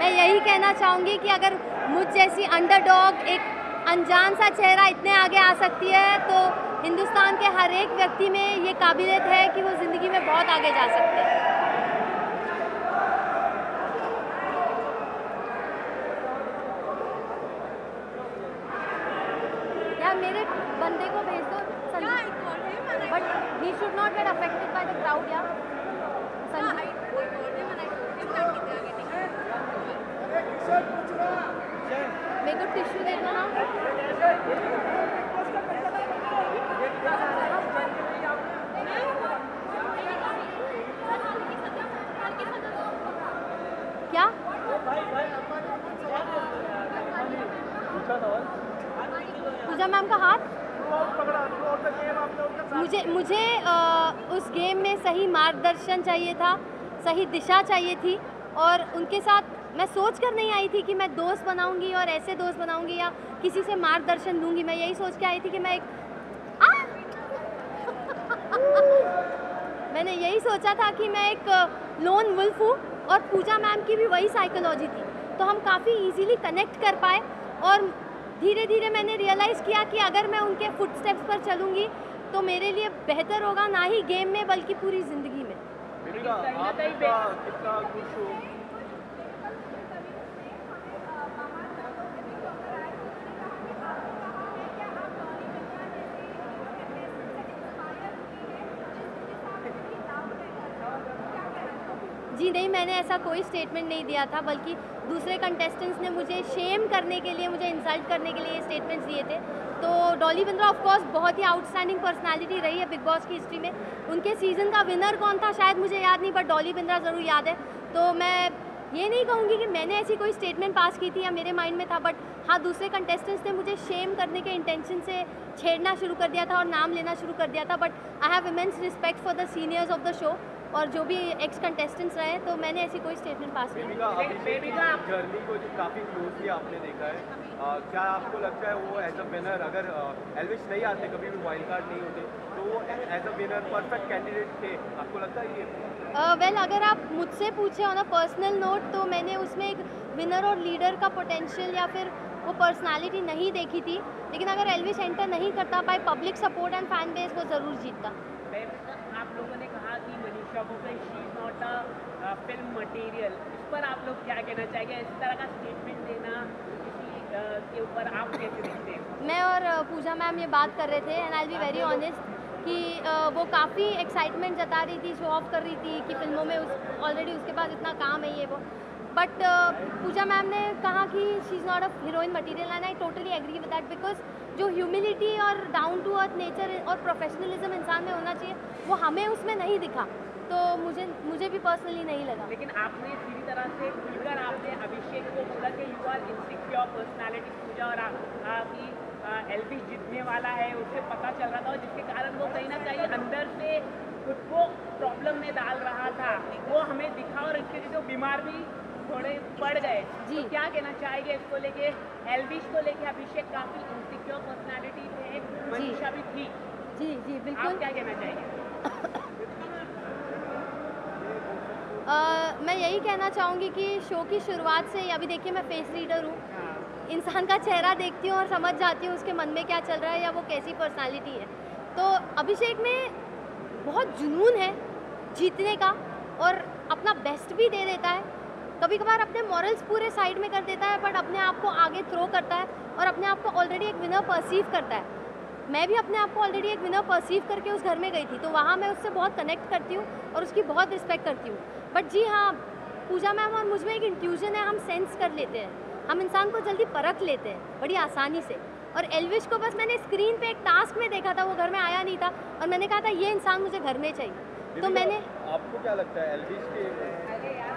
मैं यही कहना चाहूँगी कि अगर मुझ जैसी अंडरडॉग एक अनजान सा चेहरा इतने आगे आ सकती है, तो हिंदुस्तान के हर एक व्यक्ति में ये काबिलियत है कि वो ज़िंदगी में बहुत आगे जा सकते हैं। यार मेरे बंदे को भेज दो, but he should not get affected by the crowd यार। मेरे को टिश्यू दे दो ना। क्या पूजा मैम का हाथ? मुझे उस गेम में सही मार्गदर्शन चाहिए था, सही दिशा चाहिए थी, और उनके साथ मैं सोच कर नहीं आई थी कि मैं दोस्त बनाऊंगी और ऐसे दोस्त बनाऊंगी या किसी से मार्गदर्शन दूंगी। मैं यही सोच के आई थी कि मैं एक मैंने यही सोचा था कि मैं एक लोन वुल्फ हूँ, और पूजा मैम की भी वही साइकोलॉजी थी, तो हम काफ़ी इजीली कनेक्ट कर पाए। और धीरे धीरे मैंने रियलाइज़ किया कि अगर मैं उनके फुटस्टेप्स पर चलूँगी तो मेरे लिए बेहतर होगा, ना ही गेम में बल्कि पूरी ज़िंदगी में। कितना खुश हो? जी नहीं, मैंने ऐसा कोई स्टेटमेंट नहीं दिया था, बल्कि दूसरे कंटेस्टेंट्स ने मुझे शेम करने के लिए, मुझे इंसल्ट करने के लिए ये स्टेटमेंट्स दिए थे। तो डॉली बिंद्रा ऑफ कोर्स बहुत ही आउटस्टैंडिंग पर्सनालिटी रही है बिग बॉस की हिस्ट्री में। उनके सीज़न का विनर कौन था शायद मुझे याद नहीं, बट डॉली बिंद्रा ज़रूर याद है। तो मैं ये नहीं कहूँगी कि मैंने ऐसी कोई स्टेटमेंट पास की थी या मेरे माइंड में था, बट हाँ, दूसरे कंटेस्टेंट्स ने मुझे शेम करने के इंटेंशन से छेड़ना शुरू कर दिया था और नाम लेना शुरू कर दिया था। But I have immense respect for the seniors of the show और जो भी एक्स कंटेस्टेंट्स रहे, तो मैंने ऐसी कोई स्टेटमेंट पास नहीं की। जर्नी को जो काफ़ी क्लोजली आपने देखा है, क्या आपको लगता है वो एज अ विनर, अगर एल्विश नहीं आते, कभी भी वाइल्ड कार्ड नहीं होते, तो वो as a winner perfect candidate थे? आपको लगता है ये? वेल, अगर आप मुझसे पूछे ऑन अ पर्सनल नोट, तो मैंने उसमें एक विनर और लीडर का पोटेंशियल या फिर वो पर्सनालिटी नहीं देखी थी। लेकिन अगर एल्विश एंटर नहीं करता, by public support and fan base, वो ज़रूर जीतता। आप लोगों ने कहा कि Manisha Koirala she is not a film material, इस पर आप लोग क्या कहना चाहेंगे? इस तरह का स्टेटमेंट देना किसी के ऊपर आप कैसे देखते हैं? मैं और पूजा मैम ये बात कर रहे थे, and I will be very honest कि वो काफ़ी एक्साइटमेंट जता रही थी, शो ऑफ कर रही थी कि फिल्मों में ऑलरेडी उसके पास इतना काम है, ये वो। बट पूजा मैम ने कहा कि she is not a heroine material, and I totally agree with that, because जो ह्यूमिलिटी और डाउन टू अर्थ नेचर और प्रोफेशनलिज्म इंसान में होना चाहिए, वो हमें उसमें नहीं दिखा। तो मुझे भी पर्सनली नहीं लगा। लेकिन आपने सीधी तरह से खुलकर आपने अभिषेक को बोला कि यू आर इनसिक्योर पर्सनालिटी पूजा, और आपकी एल्विश जीतने वाला है उससे पता चल रहा था, और जिसके कारण वो कहीं ना कहीं अंदर से खुद को प्रॉब्लम में डाल रहा था, वो हमें दिखा, और इसके लिए बीमार भी थोड़े पड़ गए। तो क्या कहना चाहेंगे इसको लेके? एल्विश को लेके अभिषेक काफ़ी इनसिक्योर पर्सनालिटी थे, मनीषा भी थी। जी जी बिल्कुल। आप क्या कहना चाहेंगे? मैं यही कहना चाहूँगी कि शो की शुरुआत से अभी देखिए, मैं फेस रीडर हूँ, इंसान का चेहरा देखती हूँ और समझ जाती हूँ उसके मन में क्या चल रहा है या वो कैसी पर्सनालिटी है। तो अभिषेक में बहुत जुनून है जीतने का, और अपना बेस्ट भी दे देता है। कभी कभार अपने मॉरल्स पूरे साइड में कर देता है, बट अपने आप को आगे थ्रो करता है और अपने आप को ऑलरेडी एक विनर परसीव करता है। मैं भी अपने आप को ऑलरेडी एक विनर परसीव करके उस घर में गई थी, तो वहाँ मैं उससे बहुत कनेक्ट करती हूँ और उसकी बहुत रिस्पेक्ट करती हूँ। बट जी हाँ, पूजा मैम और मुझ में एक इंट्यूजन है, हम सेंस कर लेते हैं, हम इंसान को जल्दी परख लेते हैं बड़ी आसानी से। और एल्विश को बस मैंने स्क्रीन पे एक टास्क में देखा था, वो घर में आया नहीं था, और मैंने कहा था ये इंसान मुझे घर में चाहिए। तो मैंने आपको क्या लगता है एल्विश के?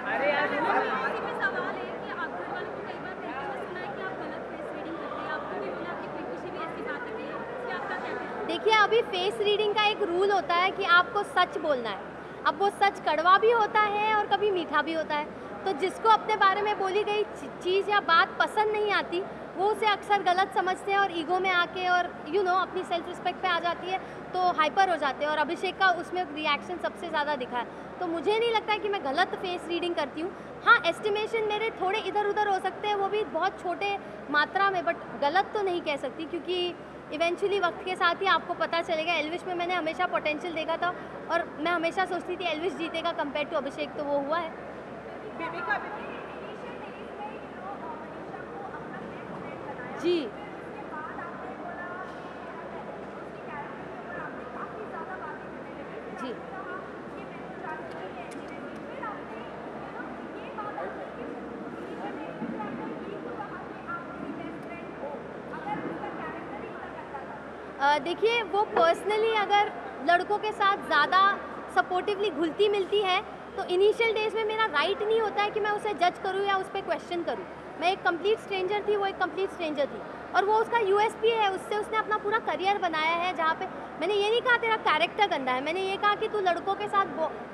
अरे यार सवाल है कि आप घर वालों को कई बार कहते हुए सुना है कि आप गलत फेस रीडिंग करते हैं, आपको भी मिला आपकी प्रीति भी ऐसी बात है, कि आपका क्या कहना है? देखिए, अभी फेस रीडिंग का एक रूल होता है कि आपको सच बोलना है। अब वो सच कड़वा भी होता है और कभी मीठा भी होता है। तो जिसको अपने बारे में बोली गई चीज़ या बात पसंद नहीं आती, वो उसे अक्सर गलत समझते हैं और ईगो में आके और अपनी सेल्फ रिस्पेक्ट पे आ जाती है, तो हाइपर हो जाते हैं। और अभिषेक का उसमें रिएक्शन सबसे ज़्यादा दिखा है। तो मुझे नहीं लगता है कि मैं गलत फेस रीडिंग करती हूँ। हाँ, एस्टिमेशन मेरे थोड़े इधर उधर हो सकते हैं, वो भी बहुत छोटे मात्रा में, बट गलत तो नहीं कह सकती, क्योंकि इवेंचुअली वक्त के साथ ही आपको पता चलेगा। एल्विश में मैंने हमेशा पोटेंशियल देखा था और मैं हमेशा सोचती थी एल्विश जीतेगा कंपेयर टू अभिषेक, तो वो हुआ है। जी जी देखिए, वो पर्सनली अगर लड़कों के साथ ज़्यादा सपोर्टिवली घुलती मिलती है तो इनिशियल डेज में मेरा राइट नहीं होता है कि मैं उसे जज करूँ या उस पर क्वेश्चन करूँ। मैं एक कंप्लीट स्ट्रेंजर थी, वो एक कंप्लीट स्ट्रेंजर थी, और वो उसका यूएसपी है, उससे उसने अपना पूरा करियर बनाया है। जहाँ पे मैंने ये नहीं कहा तेरा कैरेक्टर गंदा है, मैंने ये कहा कि तू लड़कों के साथ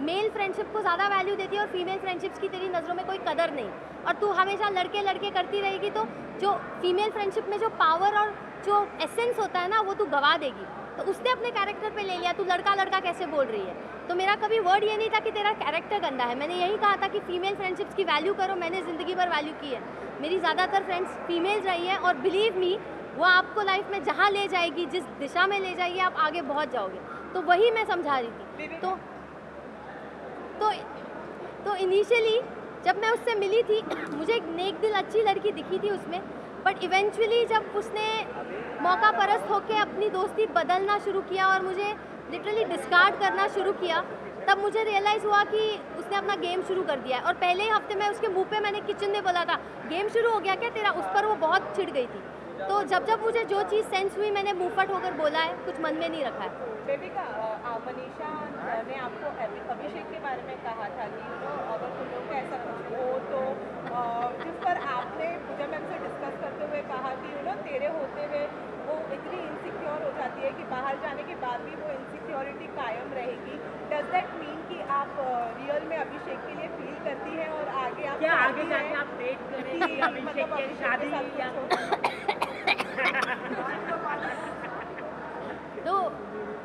मेल फ्रेंडशिप को ज़्यादा वैल्यू देती है और फीमेल फ्रेंडशिप्स की तेरी नज़रों में कोई कदर नहीं, और तू हमेशा लड़के लड़के करती रहेगी, तो जो फीमेल फ्रेंडशिप में जो पावर और जो एसेंस होता है ना, वो तू गवा देगी। तो उसने अपने कैरेक्टर पे ले लिया, तू लड़का लड़का कैसे बोल रही है। तो मेरा कभी वर्ड ये नहीं था कि तेरा कैरेक्टर गंदा है, मैंने यही कहा था कि फीमेल फ्रेंडशिप्स की वैल्यू करो। मैंने ज़िंदगी भर वैल्यू की है, मेरी ज़्यादातर फ्रेंड्स फीमेल्स रही हैं, और बिलीव मी, वो आपको लाइफ में जहाँ ले जाएगी, जिस दिशा में ले जाएगी, आप आगे बहुत जाओगे। तो वही मैं समझा रही थी। तो इनिशियली जब मैं उससे मिली थी मुझे एक नेक दिल अच्छी लड़की दिखी थी उसमें, बट इवेंचुअली जब उसने मौका परस्त होकर अपनी दोस्ती बदलना शुरू किया और मुझे लिटरली डिस्कार्ड करना शुरू किया, तब मुझे रियलाइज़ हुआ कि उसने अपना गेम शुरू कर दिया है। और पहले ही हफ्ते में उसके मुंह पे मैंने किचन में बोला था, गेम शुरू हो गया क्या तेरा, उस पर वो बहुत चिढ़ गई थी। तो जब जब मुझे जो चीज़ सेंस हुई, मैंने मुंहफट होकर बोला है, कुछ मन में नहीं रखा है। देविका, मनीषा ने आपको अभिषेक के बारे में कहा था कि अगर तुम लोग का ऐसा कुछ हो तो जिस पर आपने पूजा मैम से डिस्कस करते हुए कहा कि तेरे होते हुए वो इतनी इनसिक्योर हो जाती है कि बाहर जाने के बाद भी वो इनसिक्योरिटी कायम रहेगी। डज दैट मीन कि आप रियल में अभिषेक के लिए फील करती हैं और आगे आप क्या आगे जाके आप वेट करेंगे अभिषेक की शादी या तो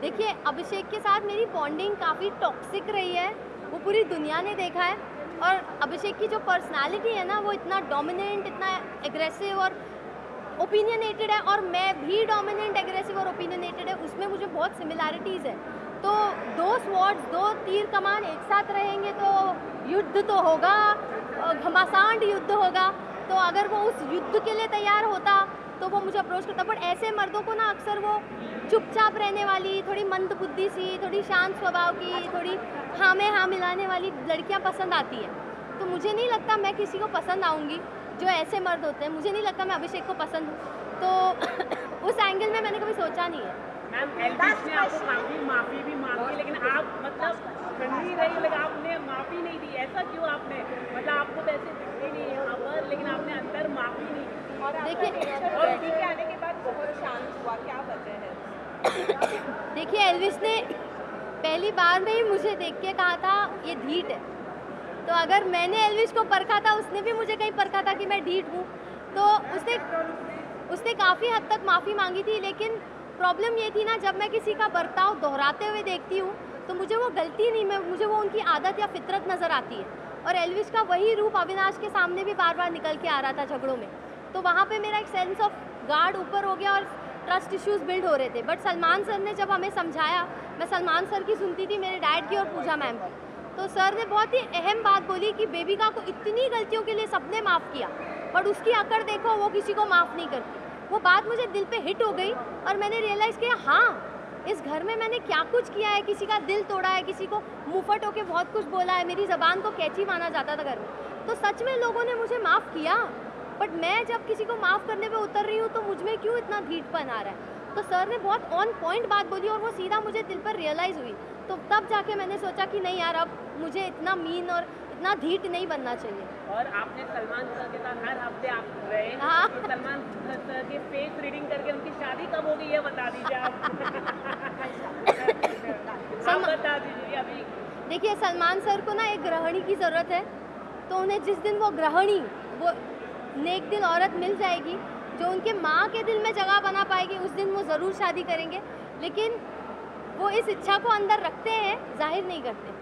देखिए, अभिषेक के साथ मेरी बॉन्डिंग काफ़ी टॉक्सिक रही है, वो पूरी दुनिया ने देखा है। और अभिषेक की जो पर्सनालिटी है ना, वो इतना डोमिनेंट, इतना एग्रेसिव और ओपिनियनेटेड है, और मैं भी डोमिनेंट, एग्रेसिव और ओपिनियनेटेड है, उसमें मुझे बहुत सिमिलैरिटीज़ है। तो दो स्वॉर्ड्स, दो तीर कमान एक साथ रहेंगे तो युद्ध तो होगा, घमासान युद्ध होगा। तो अगर वो उस युद्ध के लिए तैयार होता तो वो मुझे अप्रोच करता, बट ऐसे मर्दों को ना अक्सर वो चुपचाप रहने वाली, थोड़ी मंद बुद्धि सी, थोड़ी शांत स्वभाव की, थोड़ी हाँ में हाँ मिलाने वाली लड़कियां पसंद आती हैं। तो मुझे नहीं लगता मैं किसी को पसंद आऊँगी जो ऐसे मर्द होते हैं। मुझे नहीं लगता मैं अभिषेक को पसंद हूँ, तो उस एंगल में मैंने कभी सोचा नहीं है। मैम, एल्विश ने आपको काफी माफी भी मांगी, लेकिन आप मतलब ठंडी रही, लेकिन आपने माफी नहीं दी। ऐसा क्यों आपने, मतलब आपको वैसे दिखती नहीं है यहाँ पर, लेकिन आपने अंदर माफी नहीं दी। और देखिए के आने के बाद बहुत शांत हुआ, क्या वजह है? देखिए, एल्विश ने पहली बार में ही मुझे देख के कहा था ये ढीठ है। तो अगर मैंने एल्विश को परखा था, उसने भी मुझे कहीं परखा था कि मैं ढीठ हूँ। तो उसने काफ़ी हद तक माफ़ी मांगी थी, लेकिन प्रॉब्लम ये थी ना, जब मैं किसी का बर्ताव दोहराते हुए देखती हूँ तो मुझे वो गलती नहीं, मुझे वो उनकी आदत या फितरत नज़र आती है। और एल्विश का वही रूप अविनाश के सामने भी बार बार निकल के आ रहा था झगड़ों में। तो वहाँ पे मेरा एक सेंस ऑफ गार्ड ऊपर हो गया और ट्रस्ट इश्यूज बिल्ड हो रहे थे। बट सलमान सर ने जब हमें समझाया, मैं सलमान सर की सुनती थी, मेरे डैड की और पूजा मैम की, तो सर ने बहुत ही अहम बात बोली कि बेबिका को इतनी गलतियों के लिए सबने माफ़ किया, बट उसकी अकड़ देखो, वो किसी को माफ़ नहीं करती। वो बात मुझे दिल पे हिट हो गई और मैंने रियलाइज़ किया, हाँ, इस घर में मैंने क्या कुछ किया है, किसी का दिल तोड़ा है, किसी को मुंहफट होके बहुत कुछ बोला है, मेरी ज़बान को कैची माना जाता था घर में। तो सच में लोगों ने मुझे माफ़ किया, बट मैं जब किसी को माफ़ करने पे उतर रही हूँ तो मुझ में क्यों इतना ढीठपन आ रहा है। तो सर ने बहुत ऑन पॉइंट बात बोली और वो सीधा मुझे दिल पर रियलाइज़ हुई। तो तब जाके मैंने सोचा कि नहीं यार, अब मुझे इतना मीन और इतना ढीठ नहीं बनना चाहिए। और आपने सलमान सर के साथ हर हफ्ते आप रहे, हाँ। तो सलमान सर की फेस रीडिंग करके उनकी शादी कब हो गई है बता दीजिए आप। आप बता दीजिए अभी। देखिए, सलमान सर को ना एक गृहिणी की ज़रूरत है, तो उन्हें जिस दिन वो गृहिणी, वो नेक दिल औरत मिल जाएगी जो उनके माँ के दिल में जगह बना पाएगी, उस दिन वो ज़रूर शादी करेंगे। लेकिन वो इस इच्छा को अंदर रखते हैं, जाहिर नहीं करते।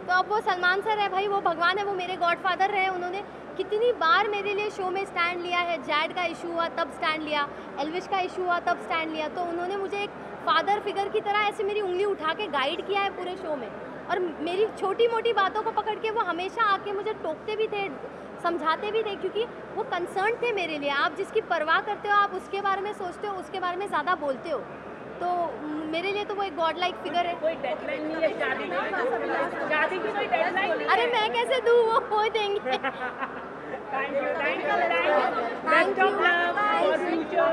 तो अब वो सलमान सर है भाई, वो भगवान है, वो मेरे गॉडफादर रहे। उन्होंने कितनी बार मेरे लिए शो में स्टैंड लिया है। जैड का इशू हुआ तब स्टैंड लिया, एल्विश का इशू हुआ तब स्टैंड लिया। तो उन्होंने मुझे एक फादर फिगर की तरह ऐसे मेरी उंगली उठा के गाइड किया है पूरे शो में। और मेरी छोटी मोटी बातों को पकड़ के वो हमेशा आके मुझे टोकते भी थे, समझाते भी थे, क्योंकि वो कंसर्न थे मेरे लिए। आप जिसकी परवाह करते हो, आप उसके बारे में सोचते हो, उसके बारे में ज़्यादा बोलते हो। तो मेरे लिए तो वो एक गॉड लाइक फिगर है। कोई डेडलाइन नहीं है शादी की? शादी की कोई डेडलाइन नहीं? अरे मैं कैसे दूँ, वो देंगे। Thank you, thank you, thank you. Best of luck for future.